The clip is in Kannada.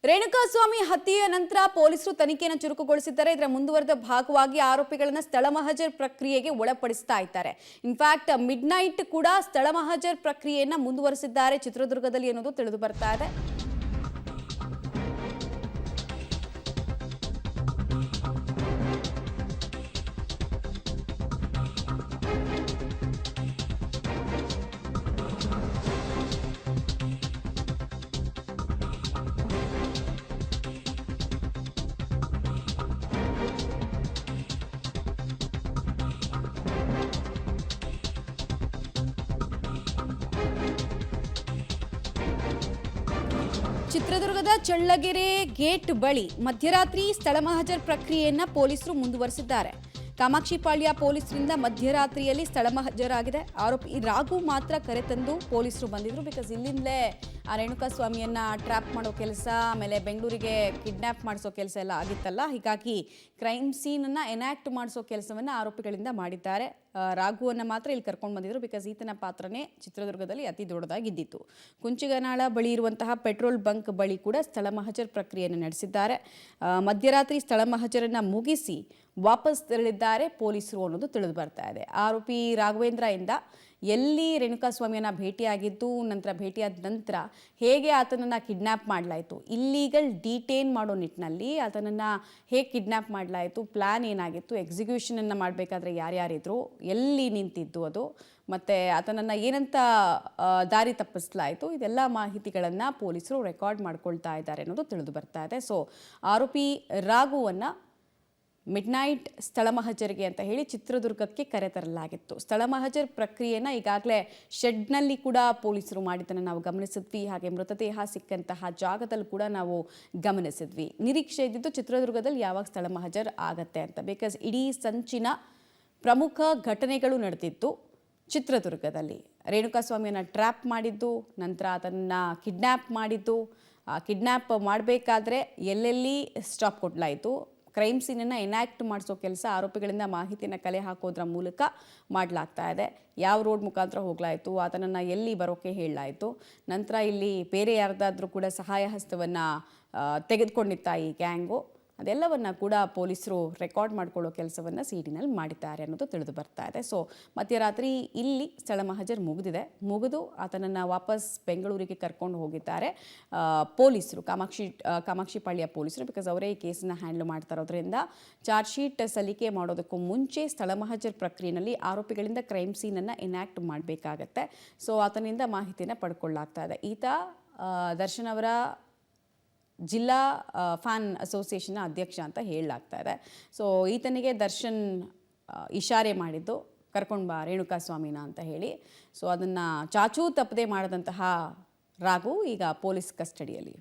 ರೇಣುಕಾಸ್ವಾಮಿ ಹತ್ಯೆಯ ನಂತರ ಪೊಲೀಸರು ತನಿಖೆಯನ್ನು ಚುರುಕುಗೊಳಿಸಿದ್ದಾರೆ. ಇದರ ಮುಂದುವರೆದ ಭಾಗವಾಗಿ ಆರೋಪಿಗಳನ್ನು ಸ್ಥಳ ಮಹಜರ್ ಪ್ರಕ್ರಿಯೆಗೆ ಒಳಪಡಿಸ್ತಾ ಇದ್ದಾರೆ. ಇನ್ಫ್ಯಾಕ್ಟ್ ಮಿಡ್ ನೈಟ್ ಕೂಡ ಸ್ಥಳ ಮಹಜರ್ ಪ್ರಕ್ರಿಯೆಯನ್ನು ಮುಂದುವರಿಸಿದ್ದಾರೆ ಚಿತ್ರದುರ್ಗದಲ್ಲಿ ಅನ್ನೋದು ತಿಳಿದು ಬರ್ತಾ ಇದೆ. ಚಿತ್ರದುರ್ಗದ ಚಳ್ಳಗೆರೆ ಗೇಟ್ ಬಳಿ ಮಧ್ಯರಾತ್ರಿ ಸ್ಥಳ ಮಹಜರ್ ಪ್ರಕ್ರಿಯೆಯನ್ನು ಪೊಲೀಸರು ಮುಂದುವರಿಸಿದ್ದಾರೆ. ಕಾಮಾಕ್ಷಿಪಾಳ್ಯ ಪೊಲೀಸರಿಂದ ಮಧ್ಯರಾತ್ರಿಯಲ್ಲಿ ಸ್ಥಳ ಮಹಜರಾಗಿದೆ. ಆರೋಪಿ ರಾಘು ಮಾತ್ರ ಕರೆತಂದು ಪೊಲೀಸರು ಬಂದಿದ್ರು. ಬಿಕಾಸ್ ಇಲ್ಲಿಂದಲೇ ಆ ರೇಣುಕಾಸ್ವಾಮಿಯನ್ನ ಟ್ರ್ಯಾಪ್ ಮಾಡೋ ಕೆಲಸ, ಆಮೇಲೆ ಬೆಂಗಳೂರಿಗೆ ಕಿಡ್ನ್ಯಾಪ್ ಮಾಡಿಸೋ ಕೆಲಸ ಎಲ್ಲ ಆಗಿತ್ತಲ್ಲ, ಹೀಗಾಗಿ ಕ್ರೈಮ್ ಸೀನನ್ನು ಎನಾಕ್ಟ್ ಮಾಡಿಸೋ ಕೆಲಸವನ್ನು ಆರೋಪಿಗಳಿಂದ ಮಾಡಿದ್ದಾರೆ. ರಾಘುವನ್ನು ಮಾತ್ರ ಇಲ್ಲಿ ಕರ್ಕೊಂಡು ಬಂದಿದ್ರು. ಬಿಕಾಸ್ ಈತನ ಪಾತ್ರನೇ ಚಿತ್ರದುರ್ಗದಲ್ಲಿ ಅತಿ ದೊಡ್ಡದಾಗಿದ್ದಿತ್ತು. ಕುಂಚಿಗನಾಳ ಬಳಿ ಇರುವಂತಹ ಪೆಟ್ರೋಲ್ ಬಂಕ್ ಬಳಿ ಕೂಡ ಸ್ಥಳ ಮಹಜರ್ ಪ್ರಕ್ರಿಯೆಯನ್ನು ನಡೆಸಿದ್ದಾರೆ. ಮಧ್ಯರಾತ್ರಿ ಸ್ಥಳ ಮಹಜರನ್ನು ಮುಗಿಸಿ ವಾಪಸ್ ತೆರಳಿದ್ದಾರೆ ಪೊಲೀಸರು ಅನ್ನೋದು ತಿಳಿದು ಬರ್ತಾ ಇದೆ. ಆರೋಪಿ ರಾಘವೇಂದ್ರ ಇಂದ ಎಲ್ಲಿ ರೇಣುಕಾಸ್ವಾಮಿಯನ್ನು ಭೇಟಿಯಾಗಿದ್ದು, ನಂತರ ಭೇಟಿಯಾದ ನಂತರ ಹೇಗೆ ಆತನನ್ನು ಕಿಡ್ನ್ಯಾಪ್ ಮಾಡಲಾಯಿತು, ಇಲ್ಲೀಗಲ್ ಡಿಟೇನ್ ಮಾಡೋ ನಿಟ್ಟಿನಲ್ಲಿ ಆತನನ್ನು ಹೇಗೆ ಕಿಡ್ನ್ಯಾಪ್ ಮಾಡಲಾಯಿತು, ಪ್ಲ್ಯಾನ್ ಏನಾಗಿತ್ತು, ಎಕ್ಸಿಕ್ಯೂಷನನ್ನು ಮಾಡಬೇಕಾದ್ರೆ ಯಾರ್ಯಾರಿದ್ರು, ಎಲ್ಲಿ ನಿಂತಿದ್ದು ಅದು, ಮತ್ತು ಆತನನ್ನು ಏನಂತ ದಾರಿ ತಪ್ಪಿಸಲಾಯಿತು, ಇದೆಲ್ಲ ಮಾಹಿತಿಗಳನ್ನು ಪೊಲೀಸರು ರೆಕಾರ್ಡ್ ಮಾಡ್ಕೊಳ್ತಾ ಇದ್ದಾರೆ ಅನ್ನೋದು ತಿಳಿದು ಬರ್ತಾ ಇದೆ. ಸೊ ಆರೋಪಿ ರಾಘುವನ್ನು ಮಿಡ್ ನೈಟ್ ಸ್ಥಳ ಮಹಜರಿಗೆ ಅಂತ ಹೇಳಿ ಚಿತ್ರದುರ್ಗಕ್ಕೆ ಕರೆತರಲಾಗಿತ್ತು. ಸ್ಥಳ ಮಹಜರ್ ಪ್ರಕ್ರಿಯೆನ ಈಗಾಗಲೇ ಶೆಡ್ನಲ್ಲಿ ಕೂಡ ಪೊಲೀಸರು ಮಾಡಿದ್ದನ್ನು ನಾವು ಗಮನಿಸಿದ್ವಿ. ಹಾಗೆ ಮೃತದೇಹ ಸಿಕ್ಕಂತಹ ಜಾಗದಲ್ಲಿ ಕೂಡ ನಾವು ಗಮನಿಸಿದ್ವಿ. ನಿರೀಕ್ಷೆ ಇದ್ದಿದ್ದು ಚಿತ್ರದುರ್ಗದಲ್ಲಿ ಯಾವಾಗ ಸ್ಥಳ ಮಹಜರ್ ಆಗತ್ತೆ ಅಂತ. ಬಿಕಾಸ್ ಇಡೀ ಸಂಚಿನ ಪ್ರಮುಖ ಘಟನೆಗಳು ನಡೆದಿತ್ತು ಚಿತ್ರದುರ್ಗದಲ್ಲಿ. ರೇಣುಕಾಸ್ವಾಮಿಯನ್ನು ಟ್ರ್ಯಾಪ್ ಮಾಡಿದ್ದು, ನಂತರ ಅದನ್ನು ಕಿಡ್ನ್ಯಾಪ್ ಮಾಡಿದ್ದು, ಕಿಡ್ನ್ಯಾಪ್ ಮಾಡಬೇಕಾದ್ರೆ ಎಲ್ಲೆಲ್ಲಿ ಸ್ಟಾಪ್ ಕೊಡಲಾಯಿತು, ಕ್ರೈಮ್ ಸೀನನ್ನು ಎನಾಕ್ಟ್ ಮಾಡಿಸೋ ಕೆಲಸ ಆರೋಪಿಗಳಿಂದ ಮಾಹಿತಿಯನ್ನು ಕಲೆ ಹಾಕೋದ್ರ ಮೂಲಕ ಮಾಡಲಾಗ್ತಾ ಇದೆ. ಯಾವ ರೋಡ್ ಮುಖಾಂತರ ಹೋಗಲಾಯಿತು, ಆತನನ್ನು ಎಲ್ಲಿ ಬರೋಕ್ಕೆ ಹೇಳಲಾಯಿತು, ನಂತರ ಇಲ್ಲಿ ಬೇರೆ ಯಾರ್ದಾದ್ರೂ ಕೂಡ ಸಹಾಯ ಹಸ್ತವನ್ನು ತೆಗೆದುಕೊಂಡಿತ್ತ ಈ ಗ್ಯಾಂಗು, ಅದೆಲ್ಲವನ್ನು ಕೂಡ ಪೊಲೀಸರು ರೆಕಾರ್ಡ್ ಮಾಡ್ಕೊಳ್ಳೋ ಕೆಲಸವನ್ನು ಸಿಡಿನಲ್ಲಿ ಮಾಡಿದ್ದಾರೆ ಅನ್ನೋದು ತಿಳಿದು ಬರ್ತಾ ಇದೆ. ಸೊ ಮಧ್ಯರಾತ್ರಿ ಇಲ್ಲಿ ಸ್ಥಳ ಮಹಜರ್ ಮುಗಿದು ಆತನನ್ನು ವಾಪಸ್ ಬೆಂಗಳೂರಿಗೆ ಕರ್ಕೊಂಡು ಹೋಗಿದ್ದಾರೆ ಪೊಲೀಸರು, ಕಾಮಾಕ್ಷಿಪಾಳ್ಯ ಪೊಲೀಸರು. ಬಿಕಾಸ್ ಅವರೇ ಈ ಕೇಸನ್ನು ಹ್ಯಾಂಡಲ್ ಮಾಡ್ತಾ ಇರೋದ್ರಿಂದ ಚಾರ್ಜ್ ಶೀಟ್ ಸಲ್ಲಿಕೆ ಮಾಡೋದಕ್ಕೂ ಮುಂಚೆ ಸ್ಥಳ ಮಹಜರ್ ಪ್ರಕ್ರಿಯೆಯಲ್ಲಿ ಆರೋಪಿಗಳಿಂದ ಕ್ರೈಮ್ ಸೀನನ್ನು ಎನಾಕ್ಟ್ ಮಾಡಬೇಕಾಗತ್ತೆ. ಸೊ ಆತನಿಂದ ಮಾಹಿತಿಯನ್ನು ಪಡ್ಕೊಳ್ಳಾಗ್ತಾ ಇದೆ. ಈತ ದರ್ಶನ್ ಅವರ ಜಿಲ್ಲಾ ಫ್ಯಾನ್ ಅಸೋಸಿಯೇಷನ್ನ ಅಧ್ಯಕ್ಷ ಅಂತ ಹೇಳಲಾಗ್ತಾ ಇದೆ. ಸೊ ಈತನಿಗೆ ದರ್ಶನ್ ಇಶಾರೆ ಮಾಡಿದ್ದು ಕರ್ಕೊಂಡು ಬಾ ರೇಣುಕಾಸ್ವಾಮಿನ ಅಂತ ಹೇಳಿ. ಸೊ ಅದನ್ನು ಚಾಚೂ ತಪ್ಪದೆ ಮಾಡಿದಂತಹ ರಾಘು ಈಗ ಪೊಲೀಸ್ ಕಸ್ಟಡಿಯಲ್ಲಿ.